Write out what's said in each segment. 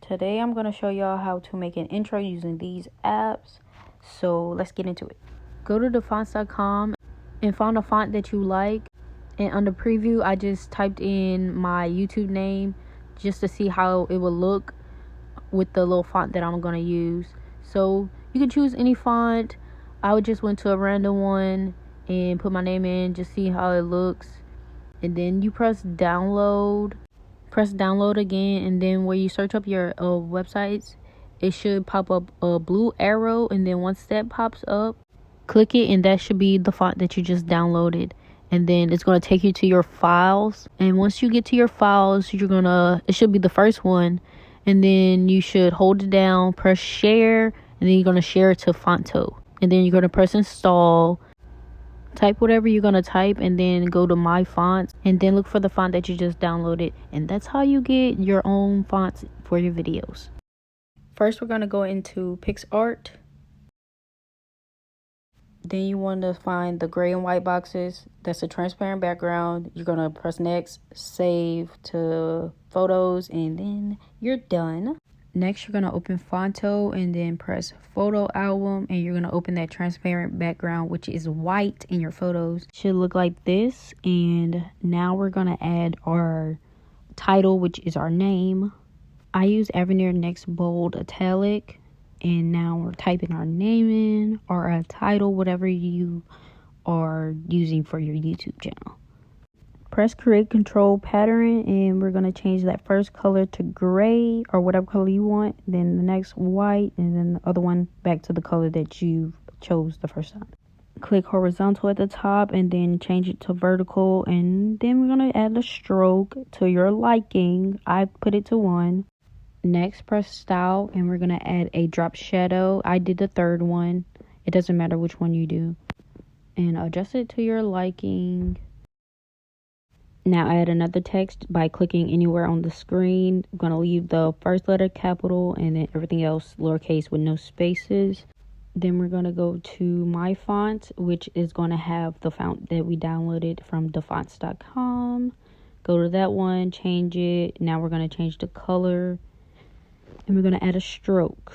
Today I'm going to show y'all how to make an intro using these apps. So let's get into it. Go to thefonts.com and find a font that you like. And under preview, I just typed in my YouTube name just to see how it will look with the little font that I'm going to use. So you can choose any font. I would just went to a random one and put my name in, just see how it looks. And then you press download again, and then where you search up your websites, it should pop up a blue arrow, and then once that pops up, click it, and that should be the font that you just downloaded. And then it's going to take you to your files, and once you get to your files, it should be the first one, and then you should hold it down, press share, and then you're going to share it to Fonto, and then you're going to press install. Type whatever you're going to type, and then go to my fonts, and then look for the font that you just downloaded. And that's how you get your own fonts for your videos. First, we're going to go into PixArt. Then you want to find the gray and white boxes. That's a transparent background. You're going to press next, save to photos, and then you're done. Next, you're going to open Fonto and then press photo album, and you're going to open that transparent background, which is white in your photos. It should look like this. And now we're going to add our title, which is our name. I use Avenir Next Bold Italic, and now we're typing our name in, or a title, whatever you are using for your YouTube channel. Press create control pattern, and we're going to change that first color to gray or whatever color you want, then the next white, and then the other one back to the color that you chose the first time. Click horizontal at the top and then change it to vertical, and then we're going to add a stroke to your liking. I put it to 1. Next, press style, and we're going to add a drop shadow. I did the third one. It doesn't matter which one you do. And adjust it to your liking. Now add another text by clicking anywhere on the screen. I'm going to leave the first letter capital and then everything else lowercase with no spaces. Then we're going to go to my font, which is going to have the font that we downloaded from thefonts.com. Go to that one, change it. Now we're going to change the color, and we're going to add a stroke.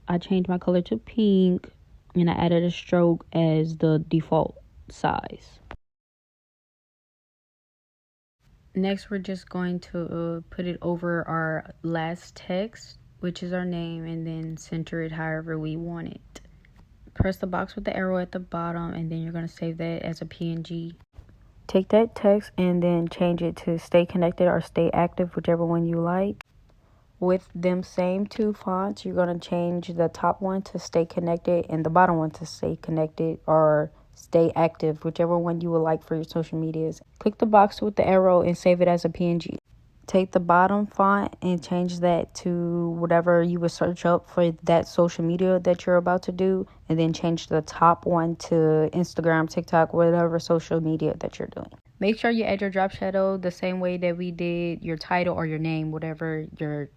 I changed my color to pink, and I added a stroke as the default size. Next, we're just going to put it over our last text, which is our name, and then center it however we want it. Press the box with the arrow at the bottom, and then you're going to save that as a PNG. Take that text and then change it to stay connected or stay active, whichever one you like. With them same two fonts, you're going to change the top one to stay connected and the bottom one to stay connected or stay active, whichever one you would like for your social medias. Click the box with the arrow and save it as a PNG. Take the bottom font and change that to whatever you would search up for that social media that you're about to do, and then change the top one to Instagram, TikTok, whatever social media that you're doing. Make sure you add your drop shadow the same way that we did your title or your name, whatever your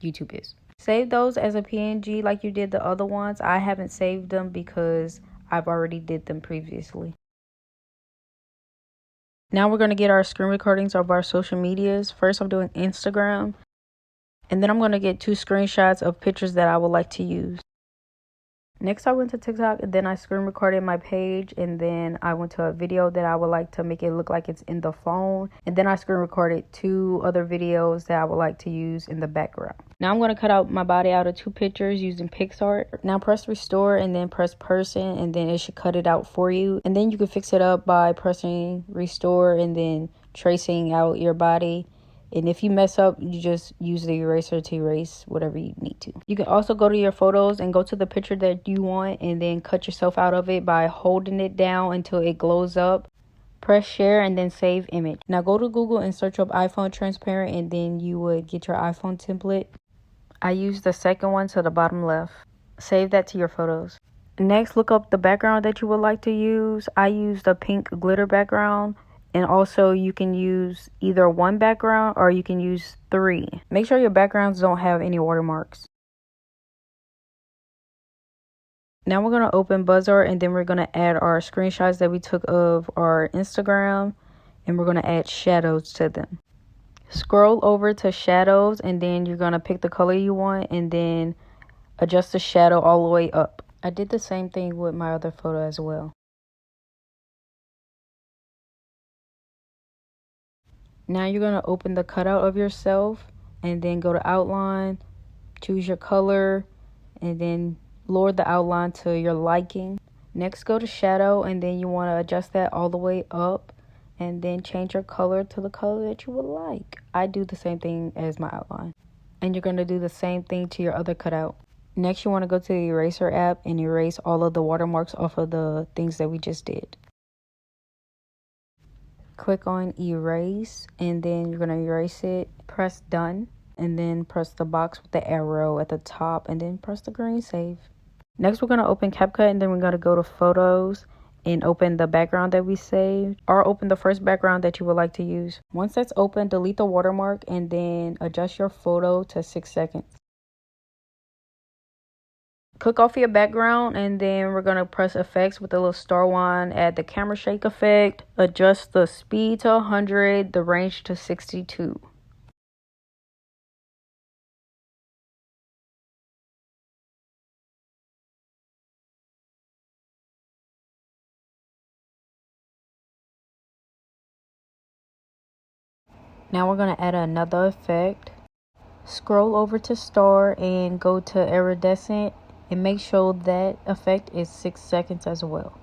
YouTube is. Save those as a PNG like you did the other ones. I haven't saved them because I've already did them previously. Now we're going to get our screen recordings of our social medias. First, I'm doing Instagram, and then I'm going to get 2 screenshots of pictures that I would like to use. Next, I went to TikTok, and then I screen recorded my page, and then I went to a video that I would like to make it look like it's in the phone, and then I screen recorded 2 other videos that I would like to use in the background. Now I'm going to cut out my body out of 2 pictures using PixArt. Now press restore and then press person, and then it should cut it out for you. And then you can fix it up by pressing restore and then tracing out your body. And if you mess up, you just use the eraser to erase whatever you need to. You can also go to your photos and go to the picture that you want and then cut yourself out of it by holding it down until it glows up. Press share and then save image. Now go to Google and search up iPhone transparent, and then you would get your iPhone template. I used the second one to the bottom left. Save that to your photos. Next, look up the background that you would like to use. I used a pink glitter background. And also you can use either 1 background or you can use 3. Make sure your backgrounds don't have any watermarks. Now we're going to open BuzzArt, and then we're going to add our screenshots that we took of our Instagram, and we're going to add shadows to them. Scroll over to shadows, and then you're going to pick the color you want and then adjust the shadow all the way up. I did the same thing with my other photo as well. Now you're going to open the cutout of yourself and then go to outline, choose your color, and then lower the outline to your liking. Next, go to shadow, and then you want to adjust that all the way up and then change your color to the color that you would like. I do the same thing as my outline. And you're going to do the same thing to your other cutout. Next, you want to go to the eraser app and erase all of the watermarks off of the things that we just did. Click on erase, and then you're going to erase it. Press done, and then press the box with the arrow at the top, and then press the green save. Next, we're going to open CapCut, and then we're going to go to photos and open the background that we saved, or open the first background that you would like to use. Once that's open, delete the watermark and then adjust your photo to 6 seconds. Click off your background, and then we're going to press effects with the little star one, add the camera shake effect, adjust the speed to 100, the range to 62. Now we're going to add another effect. Scroll over to star and go to iridescent and make sure that effect is 6 seconds as well.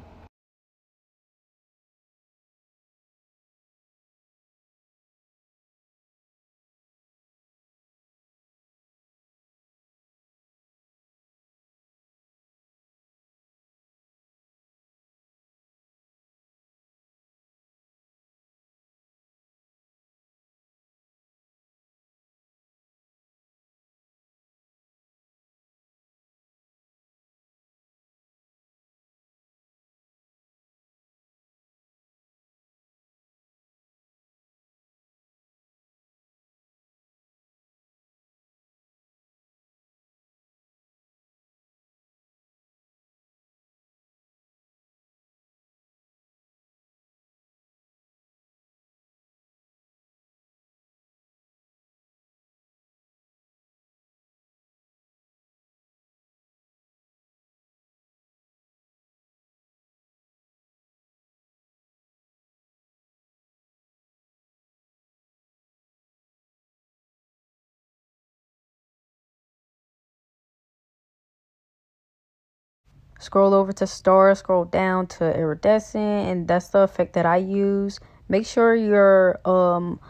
Scroll over to star, scroll down to iridescent, and that's the effect that I use. Make sure your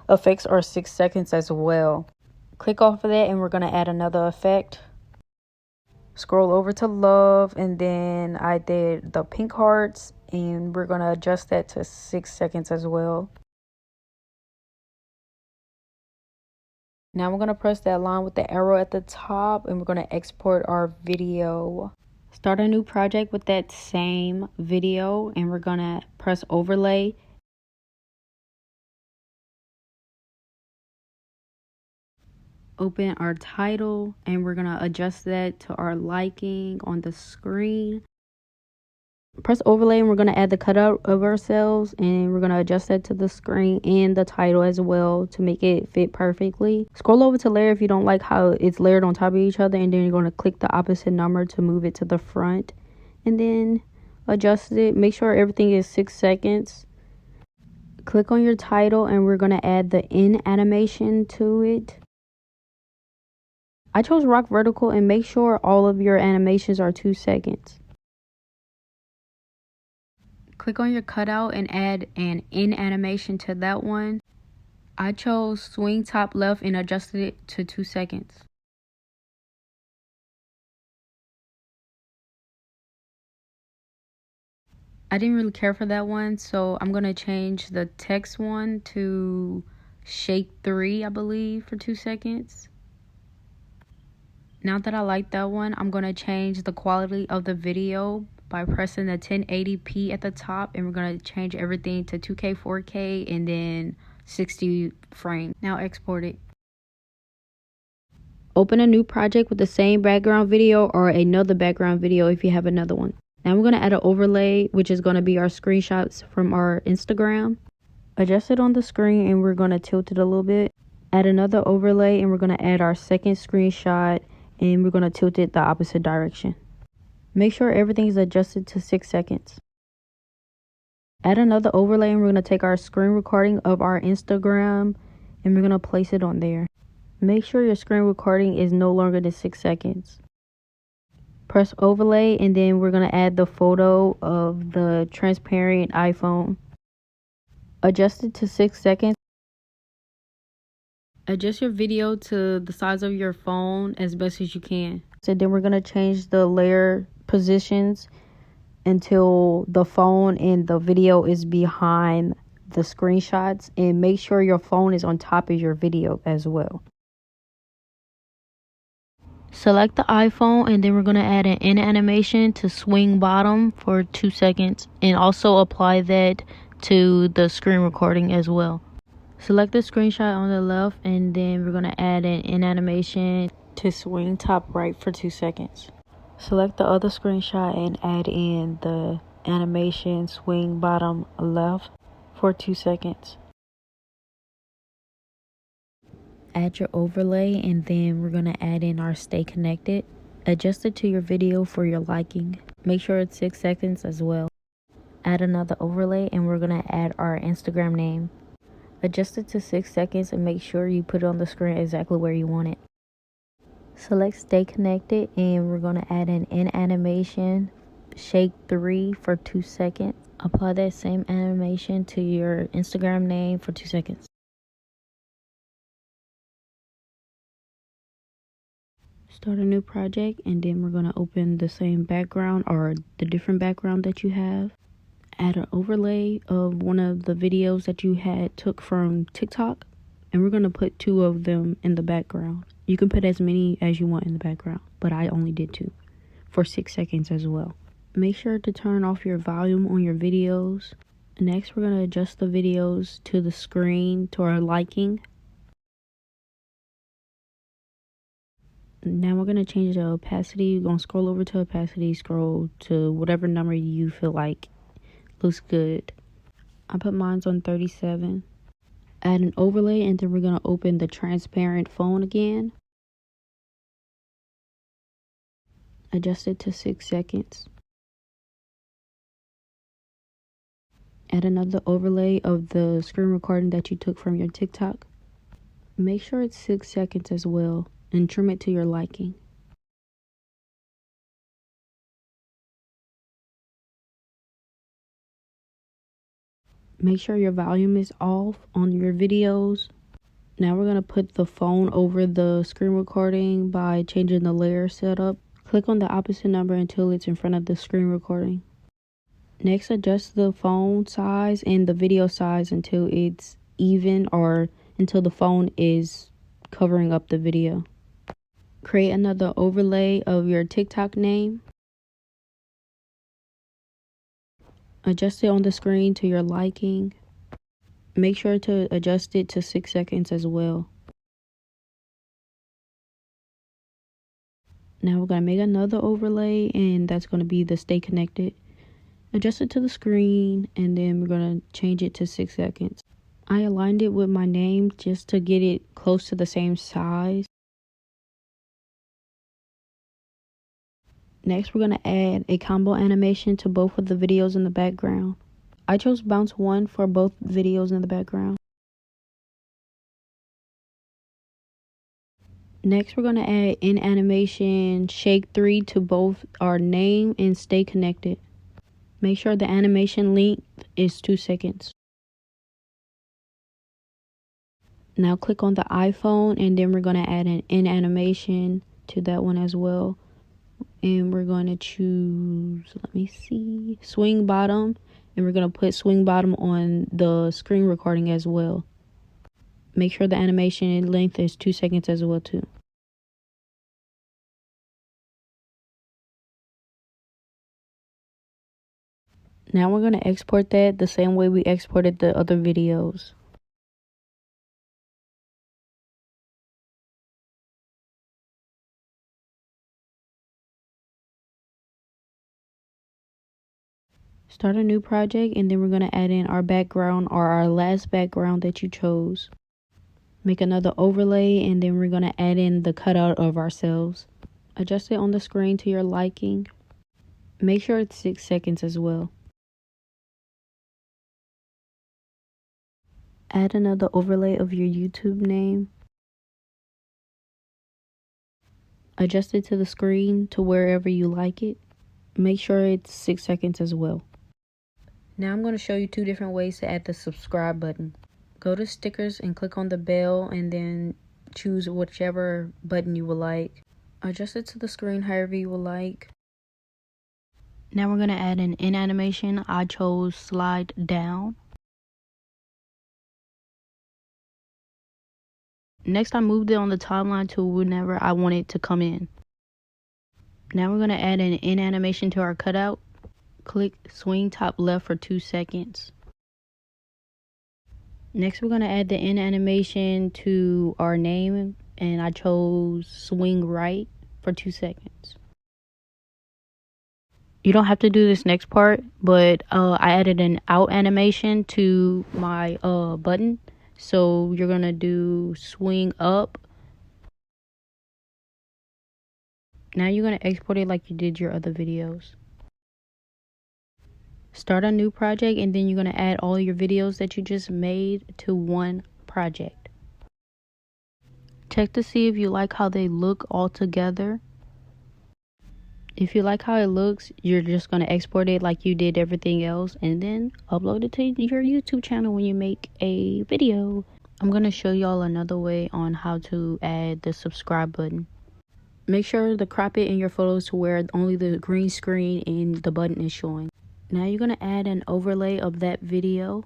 effects are 6 seconds as well. Click off of that, and we're going to add another effect. Scroll over to love, and then I did the pink hearts, and we're going to adjust that to 6 seconds as well. Now we're going to press that line with the arrow at the top, and we're going to export our video. Start a new project with that same video, and we're going to press overlay. Open our title, and we're going to adjust that to our liking on the screen. Press overlay, and we're going to add the cutout of ourselves, and we're going to adjust that to the screen and the title as well to make it fit perfectly. Scroll over to layer if you don't like how it's layered on top of each other, and then you're going to click the opposite number to move it to the front, and then adjust it. Make sure everything is 6 seconds. Click on your title, and we're going to add the in animation to it. I chose rock vertical, and make sure all of your animations are 2 seconds. Click on your cutout and add an in animation to that one. I chose swing top left and adjusted it to 2 seconds. I didn't really care for that one, so I'm going to change the text one to shake 3, I believe, for 2 seconds. Now that I like that one, I'm going to change the quality of the video by pressing the 1080p at the top, and we're going to change everything to 2K, 4K, and then 60 frames. Now export it. Open a new project with the same background video or another background video if you have another one. Now we're going to add an overlay, which is going to be our screenshots from our Instagram. Adjust it on the screen, and we're going to tilt it a little bit. Add another overlay, and we're going to add our second screenshot, and we're going to tilt it the opposite direction. Make sure everything is adjusted to 6 seconds. Add another overlay, and we're going to take our screen recording of our Instagram and we're going to place it on there. Make sure your screen recording is no longer than 6 seconds. Press overlay, and then we're going to add the photo of the transparent iPhone. Adjust it to 6 seconds. Adjust your video to the size of your phone as best as you can. So then we're going to change the layer positions until the phone and the video is behind the screenshots, and make sure your phone is on top of your video as well. Select the iPhone, and then we're going to add an in animation to swing bottom for 2 seconds, and also apply that to the screen recording as well. Select the screenshot on the left, and then we're going to add an in animation to swing top right for 2 seconds. Select the other screenshot and add in the animation swing bottom left for 2 seconds. Add your overlay, and then we're going to add in our stay connected. Adjust it to your video for your liking. Make sure it's 6 seconds as well. Add another overlay, and we're going to add our Instagram name. Adjust it to 6 seconds and make sure you put it on the screen exactly where you want it. Select stay connected, and we're going to add an in animation shake 3 for 2 seconds. Apply that same animation to your Instagram name for 2 seconds. Start a new project, and then we're going to open the same background or the different background that you have. Add an overlay of one of the videos that you had took from TikTok, and we're going to put 2 of them in the background. You can put as many as you want in the background, but I only did 2 for 6 seconds as well. Make sure to turn off your volume on your videos. Next, we're going to adjust the videos to the screen to our liking. Now we're going to change the opacity. You're going to scroll over to opacity, scroll to whatever number you feel like looks good. I put mine on 37. Add an overlay, and then we're going to open the transparent phone again. Adjust it to 6 seconds. Add another overlay of the screen recording that you took from your TikTok. Make sure it's 6 seconds as well, and trim it to your liking. Make sure your volume is off on your videos. Now we're going to put the phone over the screen recording by changing the layer setup. Click on the opposite number until it's in front of the screen recording. Next, adjust the phone size and the video size until it's even, or until the phone is covering up the video. Create another overlay of your TikTok name. Adjust it on the screen to your liking. Make sure to adjust it to 6 seconds as well. Now we're going to make another overlay, and that's going to be the stay connected. Adjust it to the screen, and then we're going to change it to 6 seconds. I aligned it with my name just to get it close to the same size. Next, we're going to add a combo animation to both of the videos in the background. I chose bounce 1 for both videos in the background. Next, we're going to add in animation shake 3 to both our name and stay connected. Make sure the animation length is 2 seconds. Now click on the iPhone, and then we're going to add an in animation to that one as well. And we're going to choose, swing bottom, and we're going to put swing bottom on the screen recording as well. Make sure the animation length is 2 seconds as well too. Now we're going to export that the same way we exported the other videos. Start a new project, and then we're going to add in our background or our last background that you chose. Make another overlay, and then we're going to add in the cutout of ourselves. Adjust it on the screen to your liking. Make sure it's 6 seconds as well. Add another overlay of your YouTube name. Adjust it to the screen to wherever you like it. Make sure it's 6 seconds as well. Now I'm going to show you 2 different ways to add the subscribe button. Go to stickers and click on the bell, and then choose whichever button you would like. Adjust it to the screen however you would like. Now we're going to add an in animation. I chose slide down. Next, I moved it on the timeline to whenever I want it to come in. Now we're going to add an in animation to our cutout. Click swing top left for 2 seconds. Next, we're going to add the in animation to our name, and I chose swing right for 2 seconds. You don't have to do this next part, but I added an out animation to my button. So you're going to do swing up. Now you're going to export it like you did your other videos. Start a new project, and then you're going to add all your videos that you just made to one project. Check to see if you like how they look all together. If you like how it looks, you're just going to export it like you did everything else, and then upload it to your YouTube channel when you make a video. I'm going to show y'all another way on how to add the subscribe button. Make sure to crop it in your photos to where only the green screen and the button is showing. Now you're going to add an overlay of that video.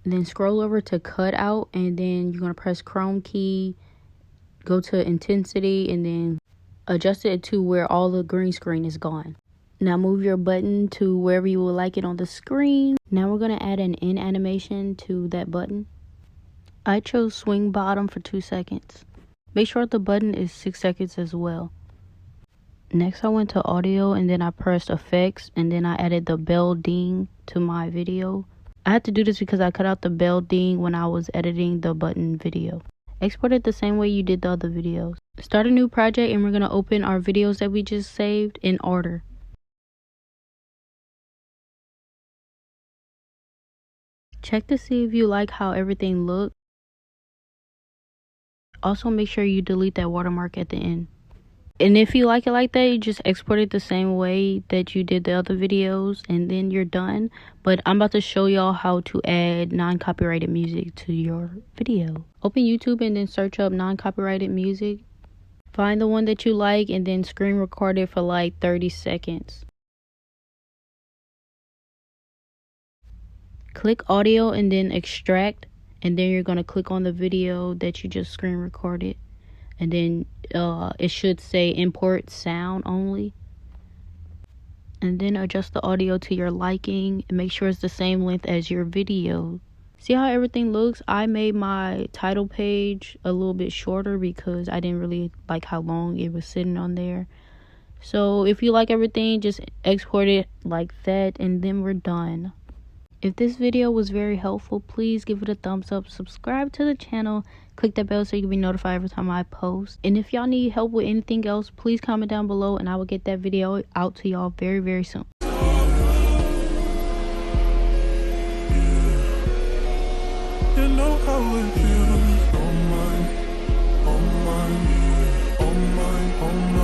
Then scroll over to cutout, and then you're going to press Chrome key, go to intensity, and then adjust it to where all the green screen is gone. Now move your button to wherever you would like it on the screen. Now we're going to add an in animation to that button. I chose swing bottom for 2 seconds. Make sure the button is 6 seconds as well. Next, I went to audio, and then I pressed effects, and then I added the bell ding to my video. I had to do this because I cut out the bell ding when I was editing the button video. Export it the same way you did the other videos. Start a new project, and we're going to open our videos that we just saved in order. Check to see if you like how everything looks. Also, make sure you delete that watermark at the end. And if you like it like that, you just export it the same way that you did the other videos, and then you're done. But I'm about to show y'all how to add non-copyrighted music to your video. Open YouTube and then search up non-copyrighted music. Find the one that you like, and then screen record it for like 30 seconds. Click audio and then extract, and then you're going to click on the video that you just screen recorded, and then it should say import sound only, and then adjust the audio to your liking and make sure it's the same length as your video. See how everything looks? I made my title page a little bit shorter because I didn't really like how long it was sitting on there. So if you like everything, just export it like that, and then we're done. If this video was very helpful, please give it a thumbs up, subscribe to the channel, click that bell so you can be notified every time I post. And if y'all need help with anything else, please comment down below, and I will get that video out to y'all very, very soon. You know how it feels. Oh my, oh my, oh my, oh my.